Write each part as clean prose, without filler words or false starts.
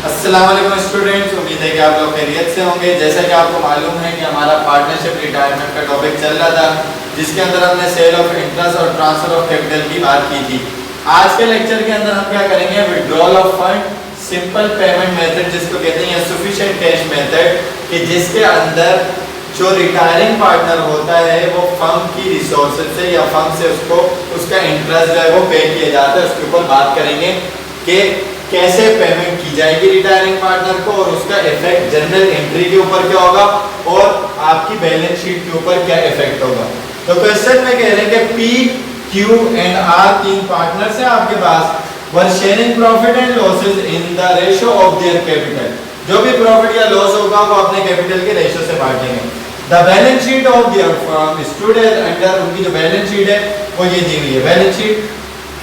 अस्सलाम वालेकुम स्टूडेंट्स, उम्मीद है कि आप लोग खैरियत से होंगे। जैसा कि आपको मालूम है कि हमारा पार्टनरशिप रिटायरमेंट का टॉपिक चल रहा था, जिसके अंदर हमने सेल ऑफ इंटरेस्ट और ट्रांसफर ऑफ कैपिटल की बात की थी। आज के लेक्चर के अंदर हम क्या करेंगे, withdrawal of fund, simple payment method जिसको कहते हैं, सफिशिएंट कैश मेथड, कि जिसके अंदर जो रिटायरिंग पार्टनर होता है वो फर्म की रिसोर्सेज से या फर्म से उसको उसका इंटरेस्ट जो है वो पे किया जाता है। उसके ऊपर बात करेंगे कि कैसे पेमेंट की जाएगी रिटायरिंग पार्टनर को और उसका इफेक्ट जनरल एंट्री के ऊपर क्या होगा और आपकी बैलेंस शीट के ऊपर क्या इफेक्ट होगा। तो क्वेश्चन में कह रहे हैं कि पी, क्यू एंड आर तीन पार्टनर्स हैं आपके पास, were sharing profit and losses in the ratio of their capital. जो भी प्रॉफिट या लॉस होगा वो अपने कैपिटल के रेशियो से बांटेंगे। The balance sheet of their firm stood as under, उनकी जो बैलेंस शीट है वो ये दी हुई है। Balance sheet,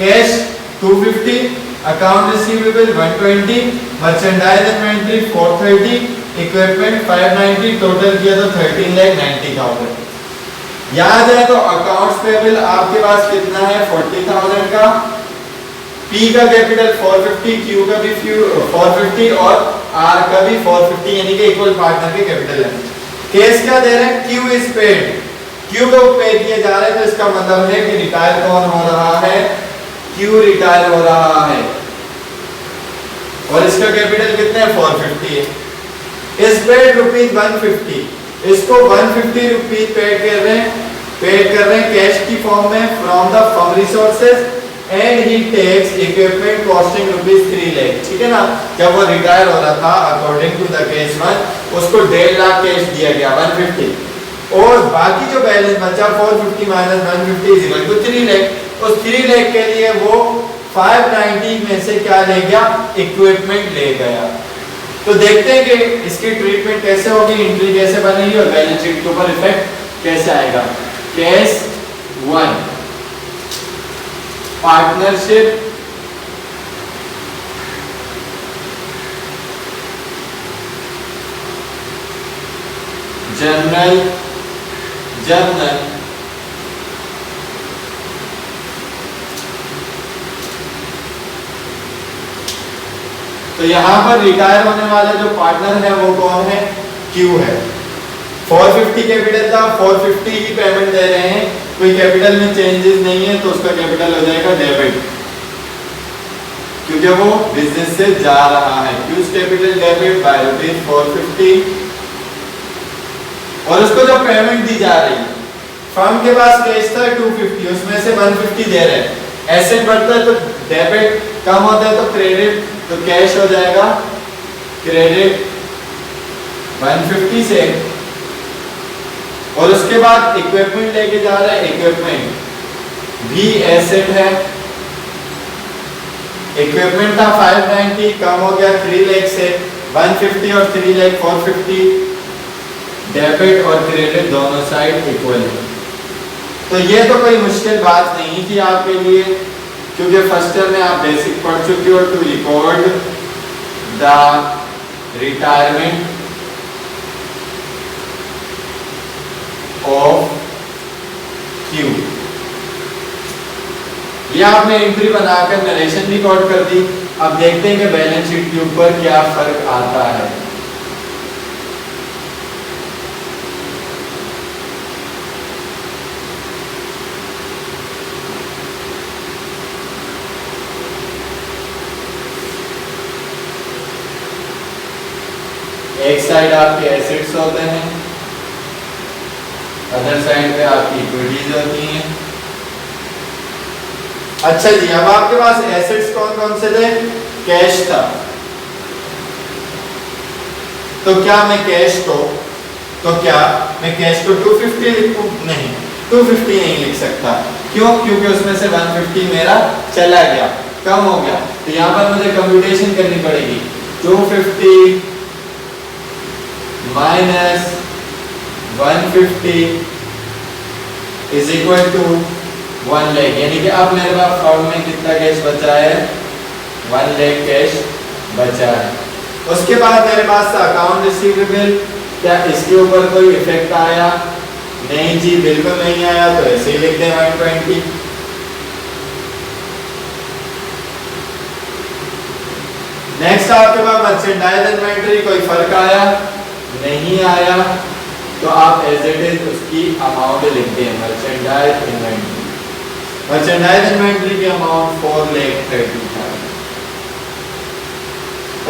cash 250, account receivable 120, merchandise inventory 430, equipment 590, total किया तो 13,90,000। याद है तो अकाउंट्स पेबल आपके पास कितना है, 40,000 का। पी का कैपिटल 450, क्यू का भी 450 और आर का भी 450, यानी कि इक्वल पार्टनर के कैपिटल है। केस क्या दे रहे हैं, क्यू इज पेड, क्यू को पे किए जा रहे हैं, तो इसका मतलब है कि रिटायर कौन हो रहा है, क्यू रिटायर हो रहा है और इसका कैपिटल कितना है, 450 है। इस पेड रुपीज 150, इसको 150 रुपीज पेड कर रहे हैं कैश की फॉर्म में from the firm resources and he takes equipment costing rupees 3 lakh. ठीक है ना, जब वो रिटायर हो रहा था अकॉर्डिंग टू द केस 1 उसको 1.5 लाख कैश दिया गया 150 और बाकी जो बैलेंस बचा 450 minus 150 is equal to 3 lakh. उस 3 लाख के लिए वो 590 में से क्या ले गया, इक्विपमेंट ले गया। तो देखते हैं कि इसकी ट्रीटमेंट कैसे होगी, एंट्री कैसे बनेगी और बैलेंस शीट के ऊपर इफेक्ट कैसे आएगा। केस 1, पार्टनरशिप जर्नल तो यहां पर रिटायर होने वाला जो पार्टनर है वो कौन है, क्यू है। 450 कैपिटल था, 450 ही पेमेंट दे रहे हैं, कोई कैपिटल में चेंजेस नहीं है, तो उसका कैपिटल हो जाएगा डेबिट, क्योंकि वो बिजनेस से जा रहा है। Cues capital debit by rupees 450 और उसको जो पेमेंट दी जा रही है, फर्म के पास कैश था 250, उसमें से 150 दे रहे हैं। एसेट बढ़ता है तो डेबिट, कम होता है तो क्रेडिट, तो कैश हो जाएगा क्रेडिट 150 से। और उसके बाद इक्विपमेंट लेके जा रहे हैं, इक्विपमेंट भी एसेट है। इक्विपमेंट था 590, कम हो गया 3 लाख से, 150 और 3 लाख 450, डेबिट और क्रेडिट दोनों साइड इक्वल है। तो ये तो कोई मुश्किल बात नहीं थी आपके लिए, क्योंकि फर्स्ट ईयर में आप बेसिक पढ़ चुके हो। To record the retirement of Q, ये आपने एंट्री बनाकर नरेशन रिकॉर्ड कर दी। अब देखते हैं कि बैलेंस शीट के ऊपर क्या फर्क आता है। एक साइड आपके एसेट्स होते हैं, अदर साइड पे आपकी इक्विटीज होती हैं। अच्छा जी, अब आपके पास एसेट्स कौन कौन से थे, कैश था, तो क्या मैं कैश को 250 लिखूं, नहीं 250 नहीं लिख सकता। क्यों, क्योंकि उसमें से 150 मेरा चला गया, कम हो गया, तो यहां पर मुझे कंप्यूटेशन करनी पड़ेगी। 250 minus 150 is equal to 1 lakh, यानी कि अब मेरे पास फॉर्म में कितना कैश बचा है, 1 लाख कैश बचा है। उसके बाद मेरे पास था अकाउंट रिसीवेबल, क्या इसके ऊपर कोई इफेक्ट आया, नहीं जी बिल्कुल नहीं आया, तो ऐसे ही लिख दें 120। नेक्स्ट आपके पास मर्चेंडाइज इन्वेंटरी, कोई फर्क आया? नहीं आया, तो आप एज इट इज उसकी अमाउंट लिखते हैं मर्चेंडाइज इन्वेंटरी। मर्चेंडाइज इन्वेंटरी की अमाउंट 4,30,000।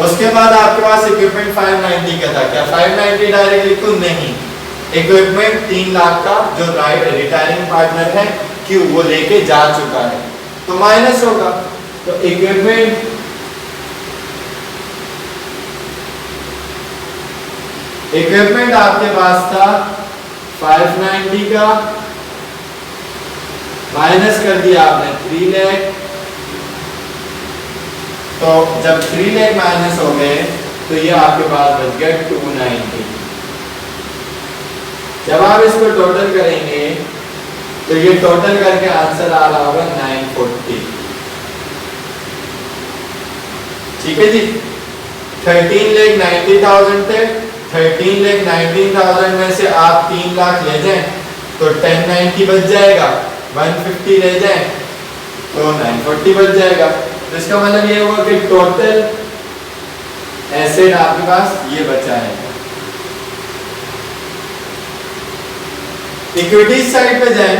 उसके बाद आपके पास इक्विपमेंट 590 का था। क्या 590 डायरेक्ट लिखूं? नहीं, इक्विपमेंट 3 लाख का जो रिटायरिंग पार्टनर है क्यों वो लेके जा चुका है तो माइनस होगा। तो इक्विपमेंट आपके पास था 590 का, माइनस कर दिया आपने 3 लाख। तो जब 3 लाख माइनस हो गए तो ये आपके पास बच गया 290। जब आप इसको टोटल करेंगे तो ये टोटल करके आंसर आ रहा होगा 940। ठीक है जी, 13,90,000 थे। 13,90,000 में से आप 3 लाख ले जाएं तो 1090 बच जाएगा, 150 ले जाएं तो 940 बच जाएगा। तो इसका मतलब ये हुआ कि टोटल एसेट आपके पास ये बचा है। इक्विटी साइड पे जाएं,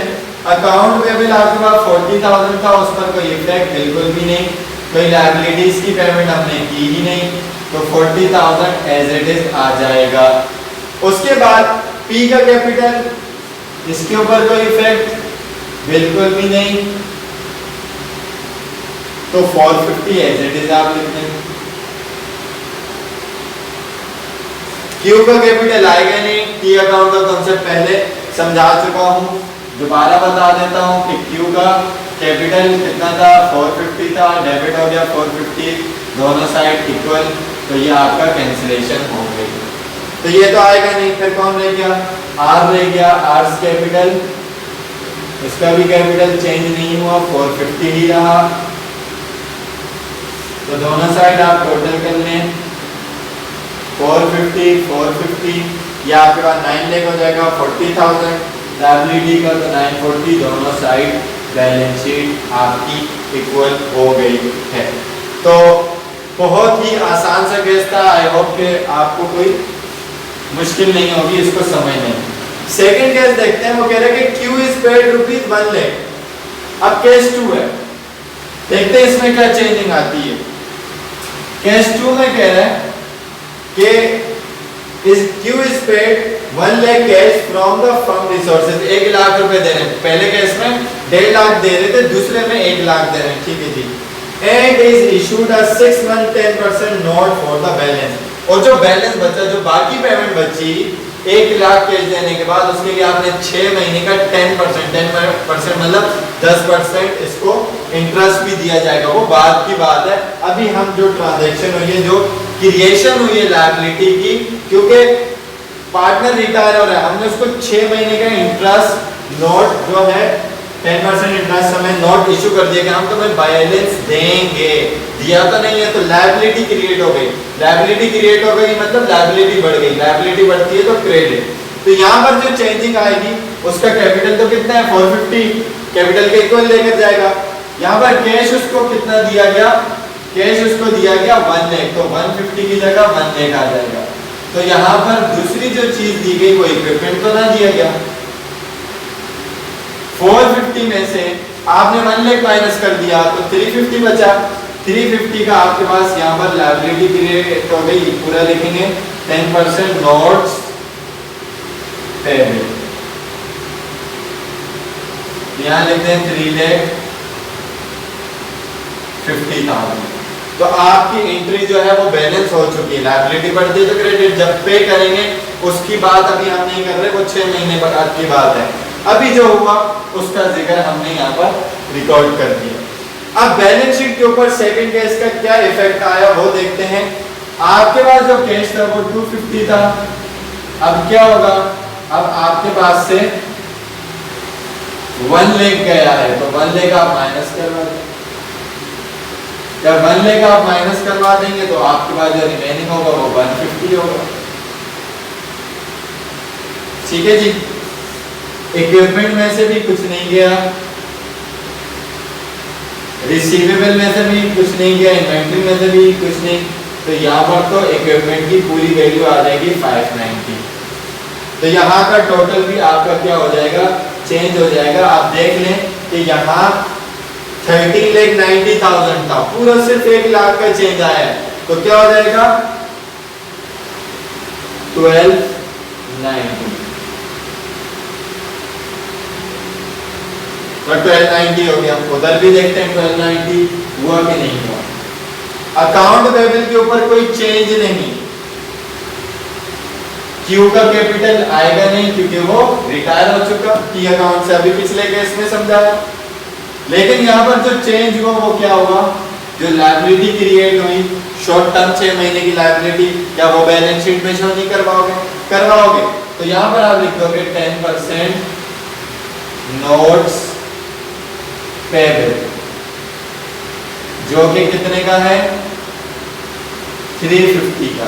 अकाउंट पेबल आपके पास 40,000 था, उस पर कोई इफेक्ट बिल्कुल भी नहीं, कोई लायबिलिटीज की पेमेंट हमने की ही नहीं, तो 40,000 एज इट इज आ जाएगा। उसके बाद पी का कैपिटल, इसके ऊपर कोई इफेक्ट बिल्कुल भी नहीं, तो 450 एज इट इज आप लिख देंगे। क्यू का कैपिटल आएगा नहीं, टी अकाउंट का कॉन्सेप्ट पहले समझा चुका हूं, दोबारा बता देता हूं कि क्यू का कैपिटल कितना था, 450 था, डेबिट हो गया 450, दोनों साइड इक्वल, तो ये आपका कैंसिलेशन हो गई। तो ये तो आएगा नहीं, फिर कौन रह गया? आर रह गया। आर्स कैपिटल, इसका भी कैपिटल चेंज नहीं हुआ, 450 ही रहा। तो दोनों साइड आप टोटल कर लें, 450 450, ये आपके पास 9 लाख हो जाएगा, 40,000 लायबिलिटी का, तो 940, दोनों साइड बैलेंस शीट आपकी इक्वल हो गई है। तो बहुत ही आसान सा केस था, आई होप कि आपको कोई मुश्किल नहीं होगी इसको समझने में। सेकंड केस देखते हैं, वो कह रहे हैं कि क्यू इज पेड ₹1 लाख। अब केस 2 है, देखते हैं इसमें क्या चेंजिंग आती है। केस 2 में कह रहे हैं कि इस Q is paid 1 lakh cash from the firm resources, 1 lakh रुपए दे रहे हैं। पहले केस में 1.5 लाख दे रहे थे, दूसरे में 1 लाख दे रहे हैं, ठीक है जी। And is issued a 6 month 10% note for the balance, और जो बैलेंस बचा, जो बाकी पेमेंट बची 1 लाख कैश देने के बाद, उसके लिए आपने 6 महीने का 10% मतलब 10% इसको इंटरेस्ट भी दिया जाएगा, वो बाद की बात है। अभी हम जो ट्रांजैक्शन हुई है, जो क्रिएशन हुई है लायबिलिटी की, क्योंकि पार्टनर रिटायर हो रहा है, हमने उसको 6 महीने का इंटरेस्ट नोट जो है 10% इंटरेस्ट हमें नोट इशू कर दिया कि हम तुम्हें बैलेंस देंगे, दिया तो नहीं है, तो लायबिलिटी क्रिएट हो गई। लायबिलिटी क्रिएट हो गई मतलब लायबिलिटी बढ़ गई, लायबिलिटी बढ़ती है तो क्रेडिट। तो यहाँ पर जो चेंजिंग आएगी उसका कैपिटल तो कितना है, 450, कैपिटल के इक्वल लेकर जाएगा। यहाँ पर कैश उसको कितना दिया गया, कैश उसको दिया गया 1 लाख, तो 150 की जगह 1 लाख आ जाएगा। तो यहाँ पर दूसरी जो चीज दी गई वो इक्विपमेंट तो ना दिया गया। 450 में से आपने 1 लाख माइनस कर दिया तो 350 बचा। 350 का आपके पास यहाँ पर लायबिलिटी क्रिएट हो गई, पूरा लिखेंगे 10% नोट्स पेबल, यहाँ लिखते हैं 3,50,000। तो आपकी एंट्री जो है वो बैलेंस हो चुकी है, लायबिलिटी बढ़ती है तो क्रेडिट जब पे करेंगे उसकी बात अभी हम नहीं कर रहे, वो 6 महीने बाद की बात है। अभी जो हुआ उसका जिक्र हमने यहाँ पर रिकॉर्ड कर दिया। अब बैलेंस शीट के ऊपर सेकंड केस का क्या इफेक्ट आया वो देखते हैं। आपके पास जो कैश था वो 250 था, अब क्या होगा, अब आपके पास से 1 लाख गया है तो 1 लाख आप माइनस करवा दें। जब 1 लाख आप माइनस करवा देंगे तो आपके पास जो रिमेनिंग होगा वो 150 होगा। ठीक है जी, इक्विपमेंट में से भी कुछ नहीं गया, रिसीवेबल में से भी कुछ नहीं गया, इन्वेंटरी में से भी कुछ नहीं, तो यहाँ पर तो इक्विपमेंट की पूरी वैल्यू आ जाएगी 590। तो यहाँ का टोटल भी आपका क्या हो जाएगा, चेंज हो जाएगा। आप देख लें कि यहाँ 13,90,000 था, पूरा सिर्फ 1 लाख का चेंज आया है, तो क्या हो जाएगा 1290। तो 1290 हो गया। उधर भी देखते हैं 1290 हुआ कि नहीं हुआ। अकाउंट पेबल के ऊपर कोई चेंज नहीं, क्यू का कैपिटल आएगा नहीं क्योंकि वो रिटायर हो चुका, की अकाउंट से अभी पिछले केस में समझाया। लेकिन यहाँ पर जो चेंज हुआ वो क्या हुआ, जो लायबिलिटी क्रिएट हुई शॉर्ट टर्म 6 महीने की लायबिलिटी, क्या वो बैलेंस शीट में शो नहीं करवाओगे, करवाओगे। तो यहाँ पर आप लिख दोगे 10% नोट्स पेबल, जो कि कितने का है 350 का।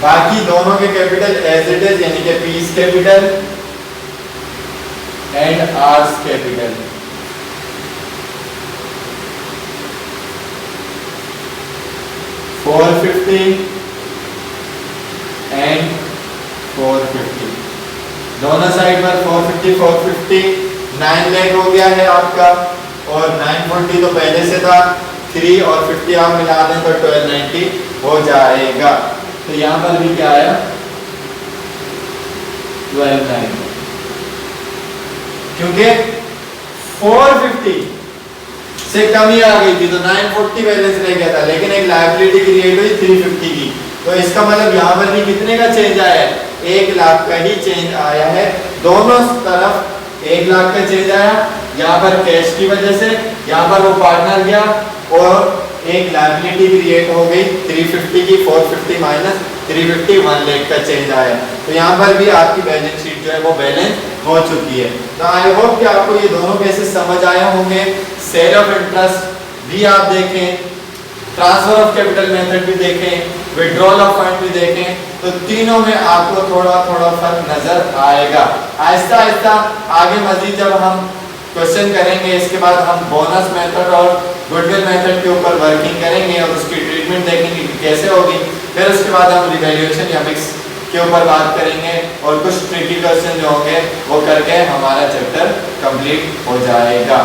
बाकी दोनों के कैपिटल एज इट इज, यानी कि P's capital and R's capital. $450 and 450, दोनों साइड पर 450 9 लाख हो गया है आपका, और 940 तो पहले से था, 3 और 50 आप मिला दें तो 1290 हो जाएगा। तो यहाँ पर भी क्या आया 1290, क्योंकि 450 से कमी आ गई थी तो 940 बैलेंस रह गया था, लेकिन एक लायबिलिटी क्रिएट हुई 350 की। तो इसका मतलब यहाँ पर भी कितने का चेंज आया है, 1 लाख का ही चेंज आया है। दोनों तरफ 1 लाख का चेंज आया, यहाँ पर कैश की वजह से, यहाँ पर वो पार्टनर गया और एक लायबिलिटी क्रिएट हो गई 350 की, 450 माइनस 350, 1 लाख का चेंज आया। तो यहाँ पर भी आपकी बैलेंस शीट जो है वो बैलेंस हो चुकी है। तो आई होप कि आपको ये दोनों केसेस समझ आए होंगे। सेल ऑफ इंटरेस्ट भी आप देखें, ट्रांसफर ऑफ कैपिटल मेथड भी देखें, विड्रॉल ऑफ फंड भी देखें, तो तीनों में आपको थोड़ा थोड़ा फर्क नजर आएगा। आहिस्ता आहिस्ता आगे मजीद जब हम क्वेश्चन करेंगे, इसके बाद हम बोनस मेथड और गुडविल मेथड के ऊपर वर्किंग करेंगे और उसकी ट्रीटमेंट देखेंगे कि कैसे होगी। फिर उसके बाद हम रिवैल्यूएशन या मिक्स के ऊपर बात करेंगे और कुछ ट्रिकी क्वेश्चन जो होंगे वो करके हमारा चैप्टर कंप्लीट हो जाएगा।